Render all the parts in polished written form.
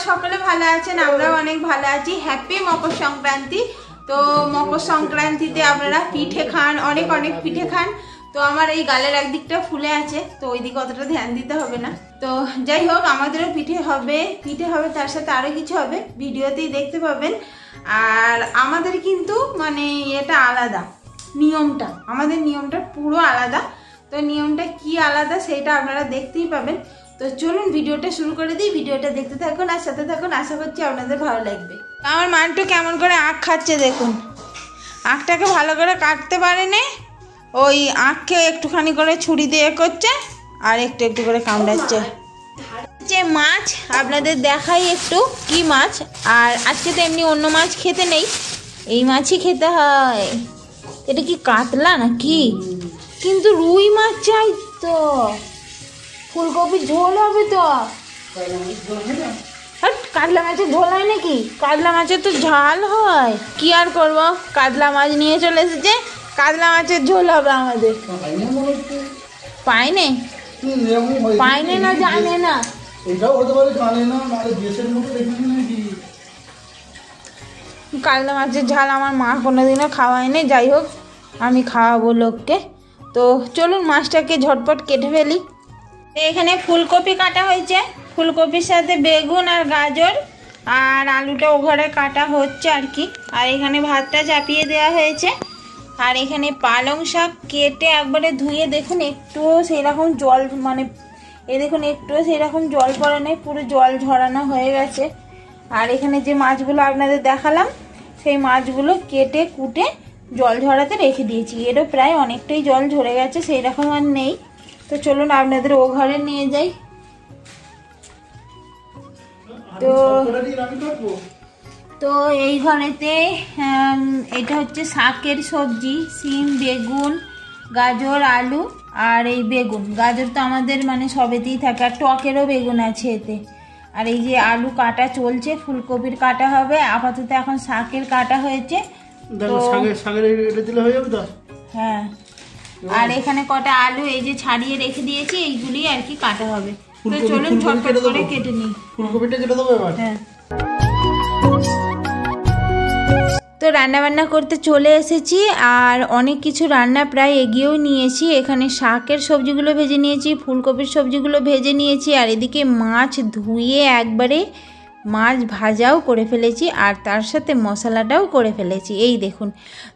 সকলে ভালো আছেন, আমরাও অনেক ভালো আছি। হ্যাপি মকর সংক্রান্তি। তো মকর সংক্রান্তিতে আপনারা পিঠে খান, অনেক অনেক পিঠে খান। তো আমার এই গালের একদিকটা ফুলে আছে, তো ওই দিকে অতটা ধ্যান দিতে হবে না। তো যাই হোক, আমাদেরও পিঠে হবে, তার সাথে আরও কিছু হবে, ভিডিওতেই দেখতে পাবেন। আর আমাদের কিন্তু মানে এটা আলাদা, নিয়মটা আমাদের নিয়মটা পুরো আলাদা। তো নিয়মটা কি আলাদা সেটা আপনারা দেখতেই পাবেন। তো চলুন ভিডিওটা শুরু করে দিই, ভিডিওটা দেখতে থাকুন আর সাথে থাকুন, আশা করছি আপনাদের ভালো লাগবে। আমার মান্টু কেমন করে আখ খাচ্ছে দেখুন, আখটাকে ভালো করে কাটতে পারে না, ওই আখকে একটুখানি করে ছুরি দিয়ে করছে আর একটু একটু করে কামড়াচ্ছে। যে মাছ আপনাদের দেখাই একটু কি মাছ, আর আজকে তো এমনি অন্য মাছ খেতে নেই, এই মাছই খেতে হয়। এটা কি কাতলা না কি? কিন্তু রুই মাছ চাই তো, ফুলকপির ঝোল হবে তো। কাতলা মাছের ঝোল হয় নাকি? কাতলা মাছের তো ঝাল হয়। কি আর করবো, কাতলা মাছ নিয়ে চলে এসেছে, কাতলা মাছের ঝোল হবে আমাদের। পাইনে পাইনে না, জানে না। কাতলা মাছের ঝাল আমার মা কোনোদিনও খাওয়ায়নি, যাই হোক আমি খাওয়াবো লোককে। তো চলুন মাছটাকে ঝটপট কেটে ফেলি। এখানে ফুলকপি কাটা হয়েছে, ফুলকপির সাথে বেগুন আর গাজর আর আলুটা ওঘরে কাটা হচ্ছে আর কি। আর এখানে ভাতটা চাপিয়ে দেওয়া হয়েছে। আর এখানে পালং শাক কেটে একবারে ধুয়ে দেখুন, একটুও সেরকম জল মানে দেখুন একটুও সেরকম জল পড়ে নেই, পুরো জল ঝরানো হয়ে গেছে। আর এখানে যে মাছগুলো আপনাদের দেখালাম, সেই মাছগুলো কেটে কুটে জল ঝরাতে রেখে দিয়েছি। এরও প্রায় অনেকটাই জল ঝরে গেছে, সেই রকম আর নেই। তো চলুন আপনাদের ও ঘরে নিয়ে যাই। তো এই ঘরেতে এটা হচ্ছে শাকের সবজি, সিম, বেগুন, গাজর, আলু। আর এই বেগুন গাজর তো আমাদের মানে সবেতেই থাকে, আর টকেরও বেগুন আছে এতে। আর এই যে আলু কাটা চলছে, ফুলকপির কাটা হবে, আপাতত এখন শাকের কাটা হয়েছে। হ্যাঁ, আর এখানে কটা আলু এই যে ছাড়িয়ে রেখে দিয়েছি, এইগুলি আর কি কাটা হবে। তো চলুন ঝটপট করে কেটে নিই। ফুলকপিটা কেটে দেবো এবার। হ্যাঁ, তো রান্নাবান্না করতে চলে এসেছি, আর অনেক কিছু রান্না প্রায় এগিয়েও নিয়েছি। এখানে শাকের সবজিগুলো ভেজে নিয়েছি, ফুলকপির সবজিগুলো ভেজে নিয়েছি, আর এদিকে মাছ ধুয়ে একবারে মাছ ভাজাও করে ফেলেছি, আর তার সাথে মশলাটাও করে ফেলেছি। এই দেখুন,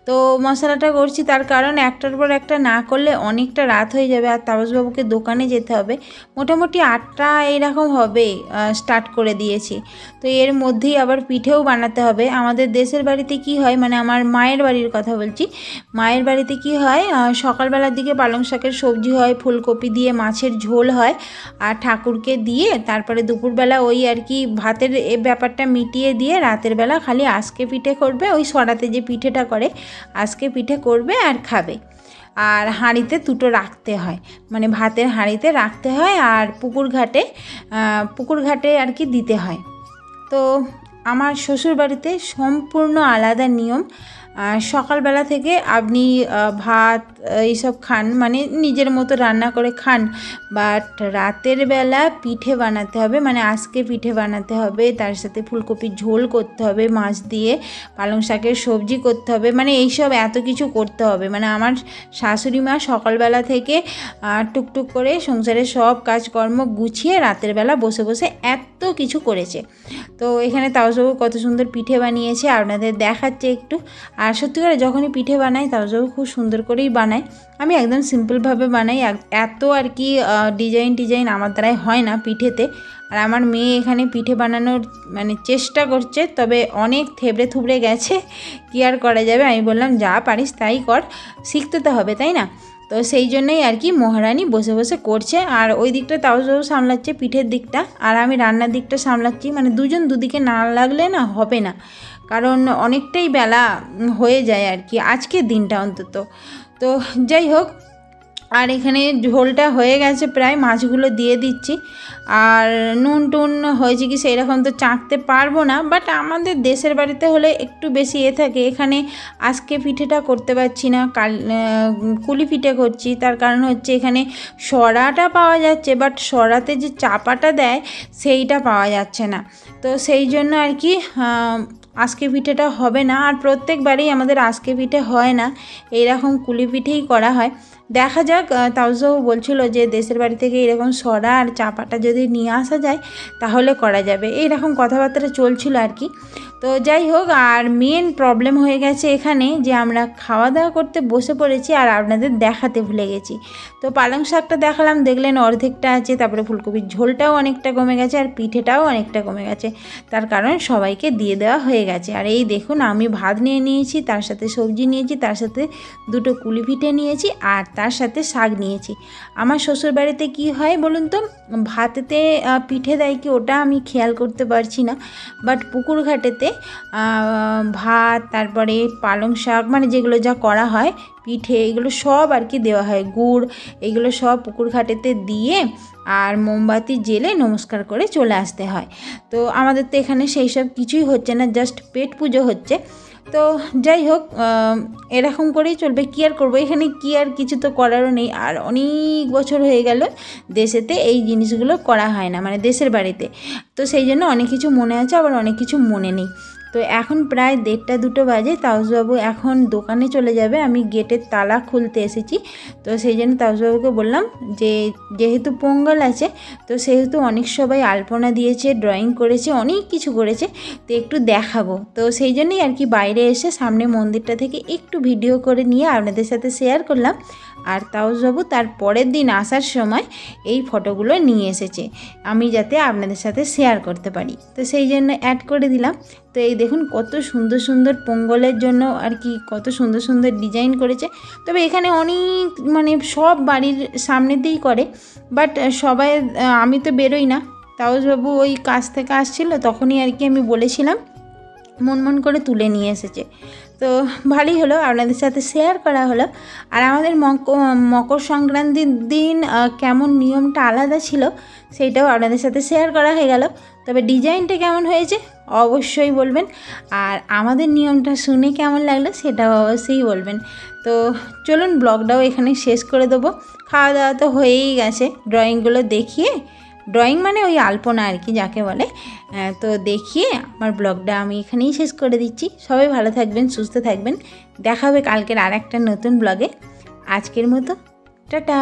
তো মশলাটা করছি তার কারণ একটার পর একটা না করলে অনেকটা রাত হয়ে যাবে, আর তাপসবাবুকে দোকানে যেতে হবে। মোটামুটি 8টা এইরকম হবে, স্টার্ট করে দিয়েছি। তো এর মধ্যেই আবার পিঠেও বানাতে হবে। আমাদের দেশের বাড়িতে কি হয়, মানে আমার মায়ের বাড়ির কথা বলছি, মায়ের বাড়িতে কি হয়, সকালবেলার দিকে পালং শাকের সবজি হয়, ফুলকপি দিয়ে মাছের ঝোল হয়, আর ঠাকুরকে দিয়ে তারপরে দুপুরবেলা ওই আর কি ভাতের এই ব্যাপারটা মিটিয়ে দিয়ে রাতের বেলা খালি আজকে পিঠে করবে, ওই সরাতে যে পিঠেটা করে আজকে পিঠে করবে আর খাবে। আর হাঁড়িতে দুটো রাখতে হয়, মানে ভাতের হাঁড়িতে রাখতে হয়, আর পুকুর ঘাটে আর কি দিতে হয়। তো আমার শ্বশুর বাড়িতে সম্পূর্ণ আলাদা নিয়ম। সকালবেলা থেকে আপনি ভাত এইসব খান, মানে নিজের মতো রান্না করে খান, বাট রাতের বেলা পিঠে বানাতে হবে, মানে আজকে পিঠে বানাতে হবে, তার সাথে ফুলকপির ঝোল করতে হবে, মাছ দিয়ে পালং শাকের সবজি করতে হবে, মানে এইসব এত কিছু করতে হবে। মানে আমার শাশুড়ি মা সকালবেলা থেকে টুকটুক করে সংসারের সব কাজকর্ম গুছিয়ে রাতের বেলা বসে বসে এত কিছু করেছে। তো এখানে তাপসবাবু কত সুন্দর পিঠে বানিয়েছে, আপনাদের দেখাচ্ছে একটু। আর সত্যি করে যখনই পিঠে বানাই তাপসবাবু খুব সুন্দর করেই বানায়, আমি একদম সিম্পলভাবে বানাই, এত আর কি ডিজাইন আমার দ্বারাই হয় না পিঠেতে। আর আমার মেয়ে এখানে পিঠে বানানোর মানে চেষ্টা করছে, তবে অনেক থেবড়ে থুবড়ে গেছে, কি আর করা যাবে। আমি বললাম যা পারিস তাই কর, শিখতে তো হবে তাই না। তো সেই জন্যই আর কি মহারানী বসে বসে করছে, আর ওই দিকটা তাপসবাবু সামলাচ্ছে পিঠের দিকটা, আর আমি রান্নার দিকটা সামলাচ্ছি। মানে দুজন দুদিকে না লাগলে না হবে না, কারণ অনেকটাই বেলা হয়ে যায় আর কি আজকের দিনটা অন্তত। তো যাই হোক, আর এখানে ঝোলটা হয়ে গেছে প্রায়, মাছগুলো দিয়ে দিচ্ছি। আর নুন টুন হয়েছে কি সেই রকম তো চাঁকতে পারবো না, বাট আমাদের দেশের বাড়িতে হলে একটু বেশি থাকে। এখানে আজকে পিঠেটা করতে পারছি না, কুলি পিঠে করছি। তার কারণ হচ্ছে এখানে সরাটা পাওয়া যাচ্ছে, বাট সরাতে যে চাপাটা দেয় সেইটা পাওয়া যাচ্ছে না। তো সেই জন্য আর কি আজকে পিঠেটা হবে না। আর প্রত্যেকবারই আমাদের আজকে পিঠে হয় না, এইরকম কুলি পিঠেই করা হয়। দেখা যাক, তাউজাও বলছিল যে দেশের বাড়ি থেকে এরকম সরা আর চাপাটা যদি নিয়ে আসা যায় তাহলে করা যাবে, এইরকম কথাবার্তা চলছিল আর কি। তো যাই হোক, আর মেন প্রবলেম হয়ে গেছে এখানে যে আমরা খাওয়া দাওয়া করতে বসে পড়েছি আর আপনাদের দেখাতে ভুলে গেছি। তো পালং শাকটা দেখালাম, দেখলেন অর্ধেকটা আছে, তারপরে ফুলকপির ঝোলটাও অনেকটা কমে গেছে আর পিঠেটাও অনেকটা কমে গেছে, তার কারণ সবাইকে দিয়ে দেওয়া হয়ে গেছে। আর এই দেখুন আমি ভাত নিয়ে নিয়েছি, তার সাথে সবজি নিয়েছি, তার সাথে দুটো কুলি পিঠে নিয়েছি আর তার সাথে শাক নিয়েছি। আমার শ্বশুরবাড়িতে কি হয় বলুন তো, ভাতেতে পিঠে দেয় কি ওটা আমি খেয়াল করতে পারছি না, বাট পুকুর ঘাটেতে ভাত, তারপরে পালং শাক, মানে যেগুলো যা করা হয় পিঠে, এগুলো সব আর কি দেওয়া হয়, গুড়, এগুলো সব পুকুর ঘাটেতে দিয়ে আর মোমবাতি জেলে নমস্কার করে চলে আসতে হয়। তো আমাদের তো এখানে সেই সব কিছুই হচ্ছে না, জাস্ট পেট পুজো হচ্ছে। তো যাই হোক, এরকম করেই চলবে, কী আর করবো, এখানে কী আর কিছু তো করারও নেই। আর অনেক বছর হয়ে গেল দেশেতে এই জিনিসগুলো করা হয় না, মানে দেশের বাড়িতে। তো সেই জন্য অনেক কিছু মনে আছে, আবার অনেক কিছু মনে নেই। তো এখন প্রায় 1:30-2 বাজে, তাউসবাবু এখন দোকানে চলে যাবে, আমি গেটের তালা খুলতে এসেছি। তো সেই জন্য তাউসবাবুকে বললাম যে যেহেতু পোঙ্গল আছে, তো সেহেতু অনেক সবাই আলপনা দিয়েছে, ড্রয়িং করেছে, অনেক কিছু করেছে, তো একটু দেখাবো। তো সেই জন্যই আর কি বাইরে এসে সামনে মন্দিরটা থেকে একটু ভিডিও করে নিয়ে আপনাদের সাথে শেয়ার করলাম। আর তাউসবাবু তার পরের দিন আসার সময় এই ফটোগুলো নিয়ে এসেছে, আমি যাতে আপনাদের সাথে শেয়ার করতে পারি, তো সেই জন্য অ্যাড করে দিলাম। তো এই দেখুন কত সুন্দর সুন্দর পোঙ্গলের জন্য আর কি কত সুন্দর সুন্দর ডিজাইন করেছে। তবে এখানে অনেক মানে সব বাড়ির সামনেতেই করে, বাট সবাই, আমি তো বেরোই না, তাউসবাবু ওই কাজ থেকে আসছিল তখনই আর কি আমি বলেছিলাম, মন করে তুলে নিয়ে এসেছে। তো ভালোই হলো, আপনাদের সাথে শেয়ার করা হলো। আর আমাদের মকর সংক্রান্তির দিন কেমন নিয়মটা আলাদা ছিল সেইটাও আপনাদের সাথে শেয়ার করা হয়ে গেল। তবে ডিজাইনটা কেমন হয়েছে অবশ্যই বলবেন, আর আমাদের নিয়মটা শুনে কেমন লাগলো সেটাও অবশ্যই বলবেন। তো চলুন ব্লগটাও এখানে শেষ করে দেবো, খাওয়া দাওয়া তো হয়েই গেছে, ড্রয়িংগুলো দেখিয়ে, ড্রয়িং মানে ওই আলপনা আর কি যাকে বলে, তো দেখিয়ে আমার ব্লগটা আমি এখানেই শেষ করে দিচ্ছি। সবাই ভালো থাকবেন, সুস্থ থাকবেন, দেখা হবে কালকের আর একটা নতুন ব্লগে। আজকের মতো টাটা।